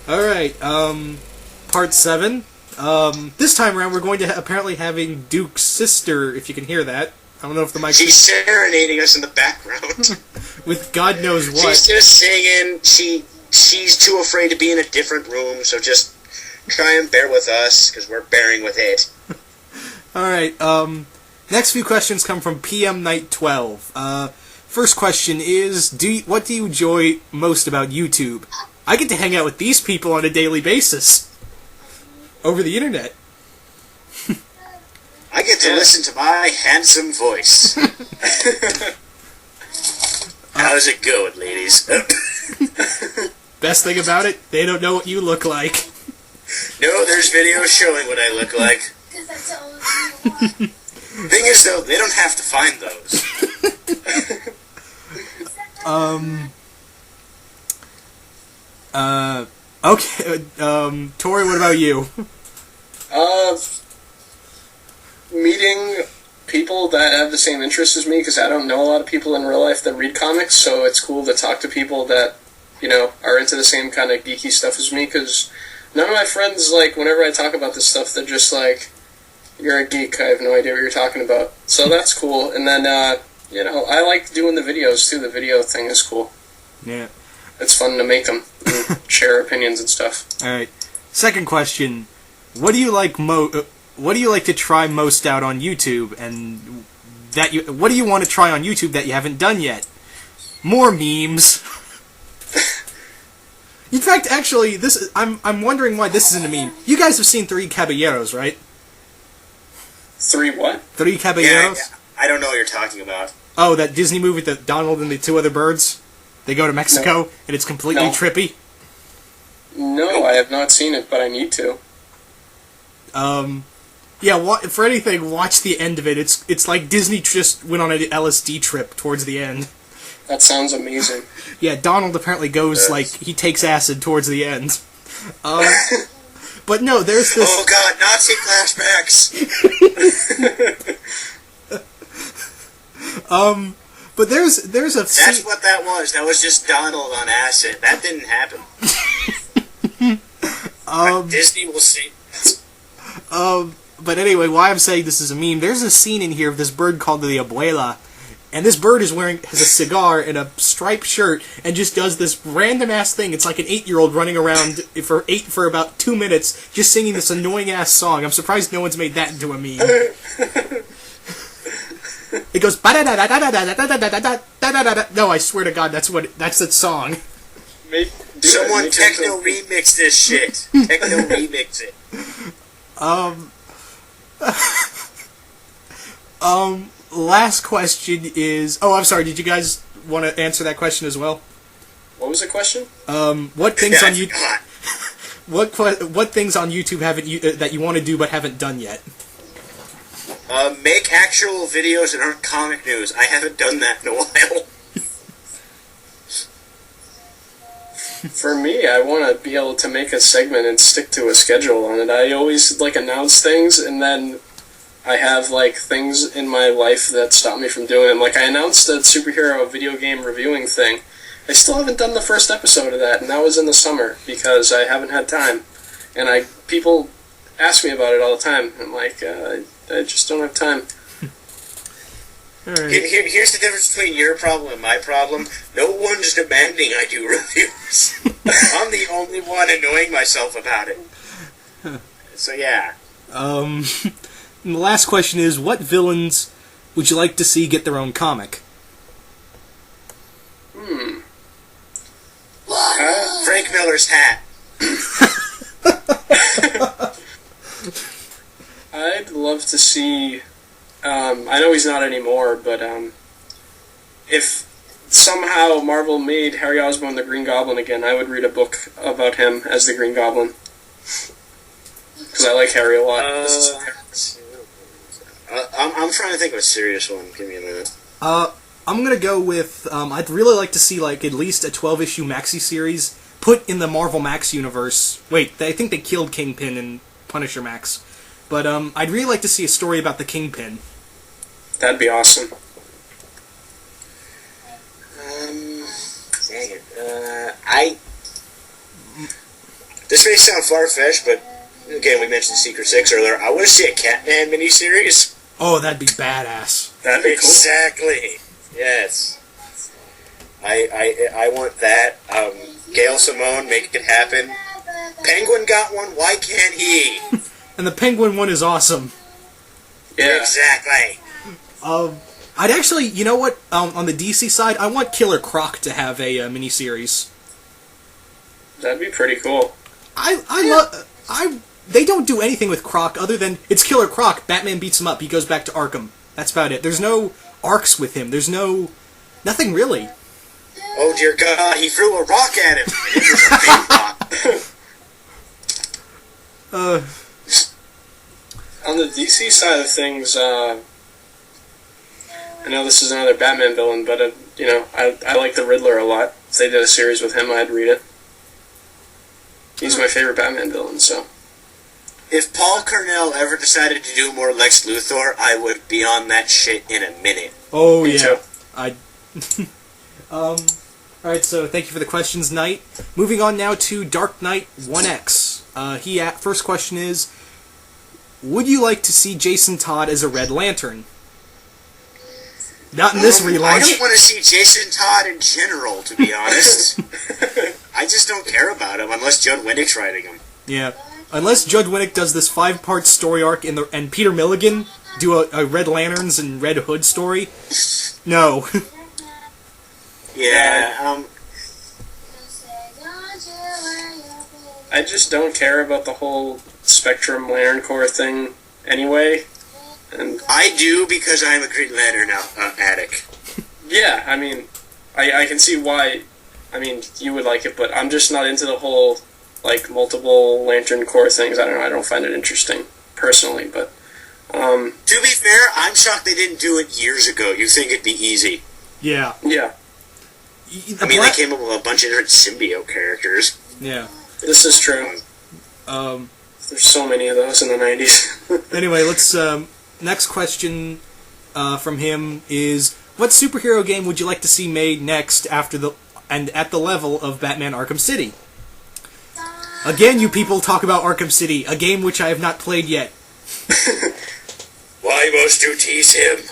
Alright, part 7. This time around we're going to apparently having Duke's sister, if you can hear that. I don't know if the mic... She's serenading us in the background. With God knows what. She's just singing. She's too afraid to be in a different room, so just try and bear with us, because we're bearing with it. Alright, next few questions come from PM Night 12. First question is, what do you enjoy most about YouTube? I get to hang out with these people on a daily basis. Over the internet. I get to listen to my handsome voice. How's it going, ladies? Best thing about it, they don't know what you look like. No, there's videos showing what I look like. Thing is, though, they don't have to find those. Okay, Tori, what about you? Meeting people that have the same interests as me, because I don't know a lot of people in real life that read comics, so it's cool to talk to people that, you know, are into the same kind of geeky stuff as me, because none of my friends, like, whenever I talk about this stuff, they're just like, you're a geek, I have no idea what you're talking about. So that's cool, and then, you know, I like doing the videos, too. The video thing is cool. Yeah. It's fun to make them, and share opinions and stuff. Alright. Second question. What do you like what do you like to try most out on YouTube, and what do you want to try on YouTube that you haven't done yet? More memes. In fact, actually, I'm wondering why this isn't a meme. You guys have seen Three Caballeros, right? Three what? Three Caballeros? Yeah, I don't know what you're talking about. Oh, that Disney movie with Donald and the two other birds? They go to Mexico, and it's completely trippy? No, I have not seen it, but I need to. Yeah, for anything, watch the end of it. It's like Disney just went on an LSD trip towards the end. That sounds amazing. Yeah, Donald apparently goes, like, he takes acid towards the end. But no, there's this... Oh god, Nazi flashbacks! But there's a... That's what that was. That was just Donald on acid. That didn't happen. Disney will see. But anyway, why I'm saying this is a meme, there's a scene in here of this bird called the Abuela, and this bird has a cigar and a striped shirt, and just does this random-ass thing. It's like an 8-year-old running around for about 2 minutes, just singing this annoying-ass song. I'm surprised no one's made that into a meme. It goes, no, I swear to God, that's that song. Someone techno remix this shit. Techno remix it. Last question is... Oh, I'm sorry, did you guys want to answer that question as well? What was the question? What things on YouTube... What things on YouTube that you want to do but haven't done yet? Make actual videos that aren't comic news. I haven't done that in a while. For me, I want to be able to make a segment and stick to a schedule on it. I always, like, announce things, and then I have, like, things in my life that stop me from doing them. Like, I announced a superhero video game reviewing thing. I still haven't done the first episode of that, and that was in the summer, because I haven't had time. And people ask me about it all the time. I'm like, I just don't have time. Right. Here's the difference between your problem and my problem. No one's demanding I do reviews. I'm the only one annoying myself about it. So yeah. And the last question is, what villains would you like to see get their own comic? Frank Miller's hat. I'd love to see... I know he's not anymore, but if somehow Marvel made Harry Osborn the Green Goblin again, I would read a book about him as the Green Goblin. Because I like Harry a lot. I'm trying to think of a serious one. Give me a minute. I'm gonna go with, I'd really like to see, like, at least a 12-issue maxi series put in the Marvel Max universe. Wait, I think they killed Kingpin in Punisher Max. But, I'd really like to see a story about the Kingpin. That'd be awesome. Dang it. this may sound far-fetched, but again, we mentioned Secret Six earlier. I want to see a Catman miniseries. Oh, that'd be badass. That'd be cool. Exactly. Yes. I want that. Gail Simone, make it happen. Penguin got one. Why can't he? And the Penguin one is awesome. Yeah. Exactly. I'd actually, you know what? On the DC side, I want Killer Croc to have a miniseries. That'd be pretty cool. They don't do anything with Croc other than it's Killer Croc. Batman beats him up. He goes back to Arkham. That's about it. There's no arcs with him. There's nothing really. Oh dear God! He threw a rock at him. It was a big rock. On the DC side of things, I know this is another Batman villain, but I like the Riddler a lot. If they did a series with him, I'd read it. He's my favorite Batman villain, so. If Paul Cornell ever decided to do more Lex Luthor, I would be on that shit in a minute. Oh, Me yeah. too. Alright, so thank you for the questions, Knight. Moving on now to Dark Knight 1X. First question is, would you like to see Jason Todd as a Red Lantern? Not in this relaunch. I don't want to see Jason Todd in general, to be honest. I just don't care about him unless Judd Winnick's writing him. Yeah. Unless Judd Winnick does this 5-part story arc and Peter Milligan do a Red Lanterns and Red Hood story. No. Yeah, I just don't care about the whole Spectrum Lantern Corps thing anyway. And I do because I'm a Green Lantern addict. yeah, I mean, I can see why. I mean, you would like it, but I'm just not into the whole multiple Lantern Corps things. I don't know. I don't find it interesting personally, but. To be fair, I'm shocked they didn't do it years ago. You think it'd be easy? Yeah. Yeah. I mean, they came up with a bunch of different symbiote characters. Yeah. This is true. There's so many of those in the 90s. Anyway, let's. Next question from him is: what superhero game would you like to see made next at the level of Batman Arkham City? Again, you people talk about Arkham City, a game which I have not played yet. Why must you tease him?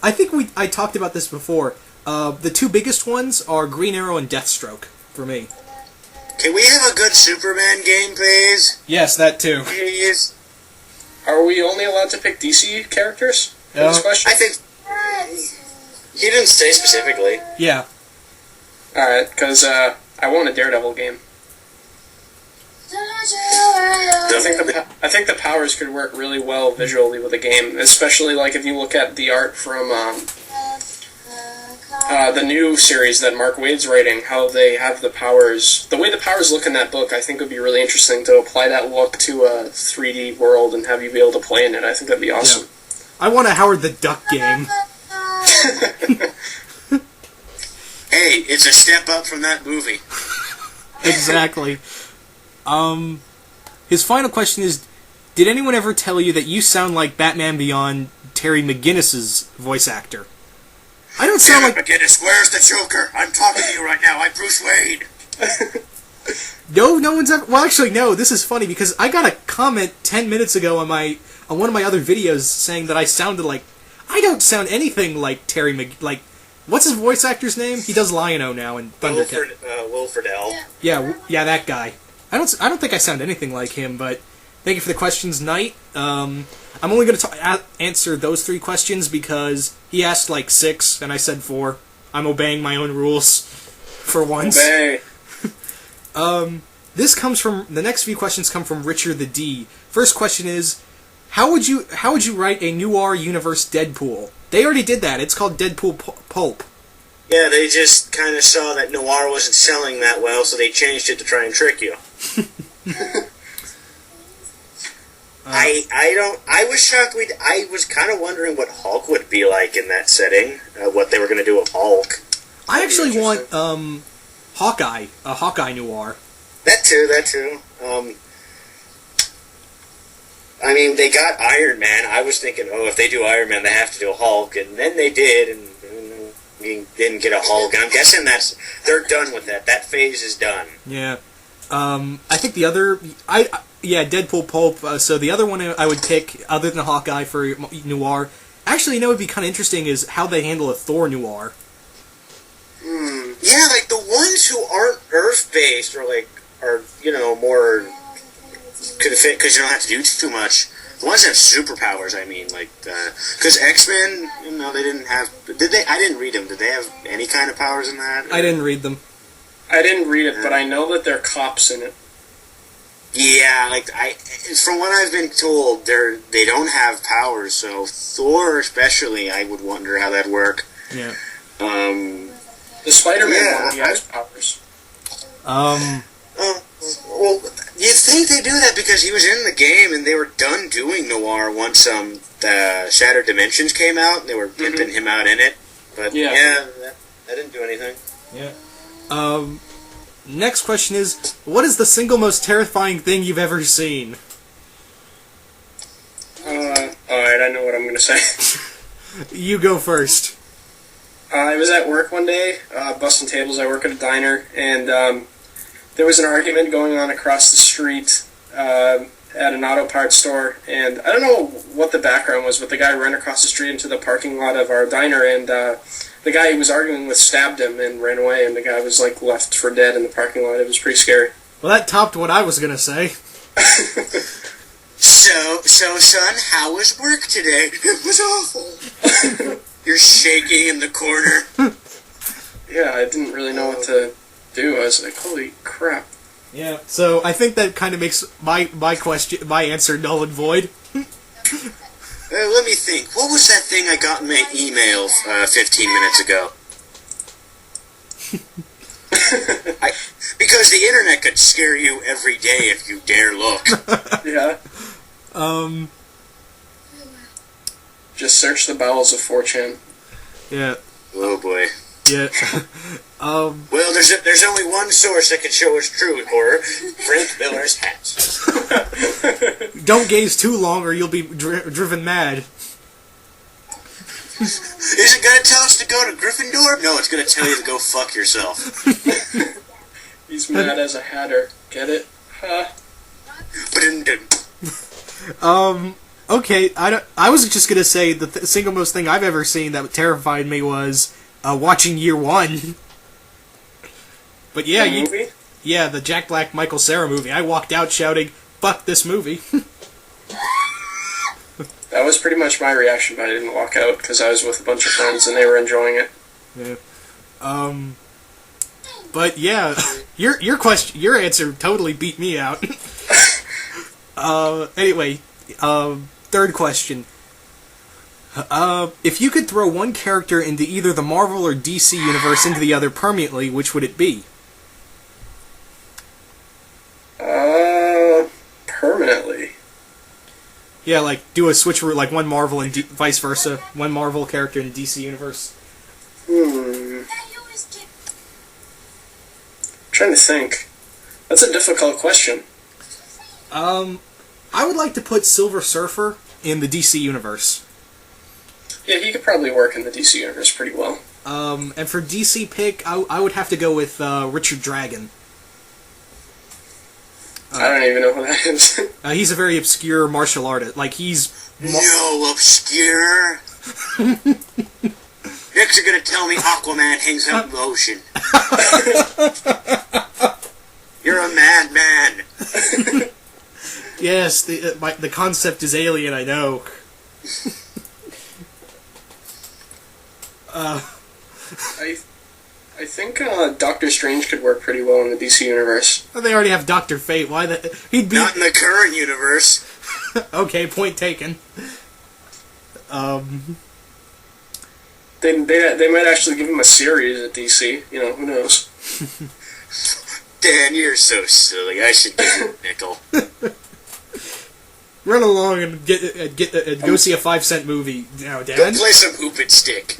I think I talked about this before. The two biggest ones are Green Arrow and Deathstroke for me. Can we have a good Superman game, please? Yes, that too. Please. Are we only allowed to pick DC characters for this question? I think he didn't say specifically. Yeah. Alright, because I want a Daredevil game. I think the powers could work really well visually with a game, especially if you look at the art from the new series that Mark Waid's writing, how they have the powers. The way the powers look in that book, I think would be really interesting to apply that look to a 3D world and have you be able to play in it. I think that'd be awesome. Yeah. I want a Howard the Duck game. Hey, it's a step up from that movie. Exactly. His final question is, did anyone ever tell you that you sound like Batman Beyond Terry McGinnis's voice actor? I don't sound like... McGinnis, where's the Joker? I'm talking to you right now. I'm Bruce Wayne. No one's ever... Well, actually, no. This is funny because I got a comment 10 minutes ago on one of my other videos saying that I sounded like... I don't sound anything like Terry what's his voice actor's name? He does Lion-O now in Thundercat. Will Friedle. Yeah, that guy. I don't think I sound anything like him, but thank you for the questions, Knight. I'm only going to answer those 3 questions because he asked 6 and I said 4. I'm obeying my own rules for once. Obey. The next few questions come from Richard the D. First question is, how would you write a noir universe Deadpool? They already did that. It's called Deadpool Pulp. Yeah, they just kind of saw that noir wasn't selling that well, so they changed it to try and trick you. I was shocked. I was kind of wondering what Hulk would be like in that setting. What they were going to do with Hulk. I actually want Hawkeye, a Hawkeye noir. That too. I mean, they got Iron Man. I was thinking, if they do Iron Man, they have to do a Hulk, and then they did, and we didn't get a Hulk. And I'm guessing they're done with that. That phase is done. Yeah. I think the other... Deadpool Pulp. So the other one I would pick, other than Hawkeye for noir... Actually, you know what would be kind of interesting is how they handle a Thor noir. Yeah, like the ones who aren't Earth-based are more could fit because you don't have to do too much. The ones that have superpowers, I mean, because X-Men, they didn't have. Did they? I didn't read them. Did they have any kind of powers in that? I didn't read them. I didn't read it, but I know that they're cops in it. Yeah, from what I've been told, they don't have powers. So Thor, especially, I would wonder how that'd work. Yeah. The Spider-Man one, he has powers. Well, you'd think they do that because he was in the game and they were done doing noir once the Shattered Dimensions came out and they were pimping him out in it. But that didn't do anything. Yeah. Next question is, what is the single most terrifying thing you've ever seen? Alright, I know what I'm going to say. You go first. I was at work one day, busting tables. I work at a diner, and there was an argument going on across the street at an auto parts store, and I don't know what the background was, but the guy ran across the street into the parking lot of our diner, and the guy he was arguing with stabbed him and ran away, and the guy was left for dead in the parking lot. It was pretty scary. Well, that topped what I was going to say. So, son, how was work today? It was awful. You're shaking in the corner. Yeah, I didn't really know what to do. I was like, holy crap. Yeah, so I think that kind of makes my answer null and void. Let me think. What was that thing I got in my email 15 minutes ago? Because the internet could scare you every day if you dare look. Yeah. Just search the bowels of 4chan. Yeah. Oh boy. Yeah. Well, there's only one source that can show us true horror: Frank Miller's hats. Don't gaze too long, or you'll be driven mad. Is it going to tell us to go to Gryffindor? No, it's going to tell you to go fuck yourself. He's mad as a hatter. Get it? Huh? Okay, I was just gonna say the single most thing I've ever seen that terrified me was watching Year One. But yeah, The movie? Yeah, the Jack Black Michael Cera movie. I walked out shouting, "Fuck this movie!" That was pretty much my reaction, but I didn't walk out because I was with a bunch of friends and they were enjoying it. Yeah. But yeah, your answer totally beat me out. Anyway, third question. If you could throw one character into either the Marvel or DC universe into the other permanently, which would it be? Permanently. Yeah, do a switch route, one Marvel and vice versa. One Marvel character in the DC universe. Trying to think. That's a difficult question. I would like to put Silver Surfer in the DC universe. Yeah, he could probably work in the DC universe pretty well. And for DC pick, I would have to go with Richard Dragon. I don't even know who that is. He's a very obscure martial artist. He's... No, obscure. Next you're going to tell me Aquaman hangs out in the ocean. You're a madman. Yes, the concept is alien, I know. I think Doctor Strange could work pretty well in the DC universe. Well, they already have Dr. Fate. Why he'd be... Not in the current universe. Okay, point taken. They might actually give him a series at DC. Who knows? Dan, you're so silly. I should give you a nickel. Run along and go see a 5-cent movie now, Dan. Go play some hoop and stick.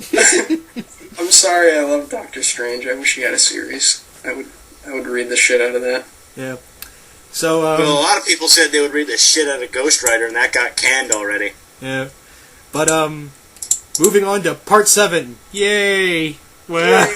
I'm sorry, I love Doctor Strange. I wish he had a series. I would read the shit out of that. Yeah. So, well, a lot of people said they would read the shit out of Ghost Rider, and that got canned already. Yeah. But, moving on to part 7. Yay! Well,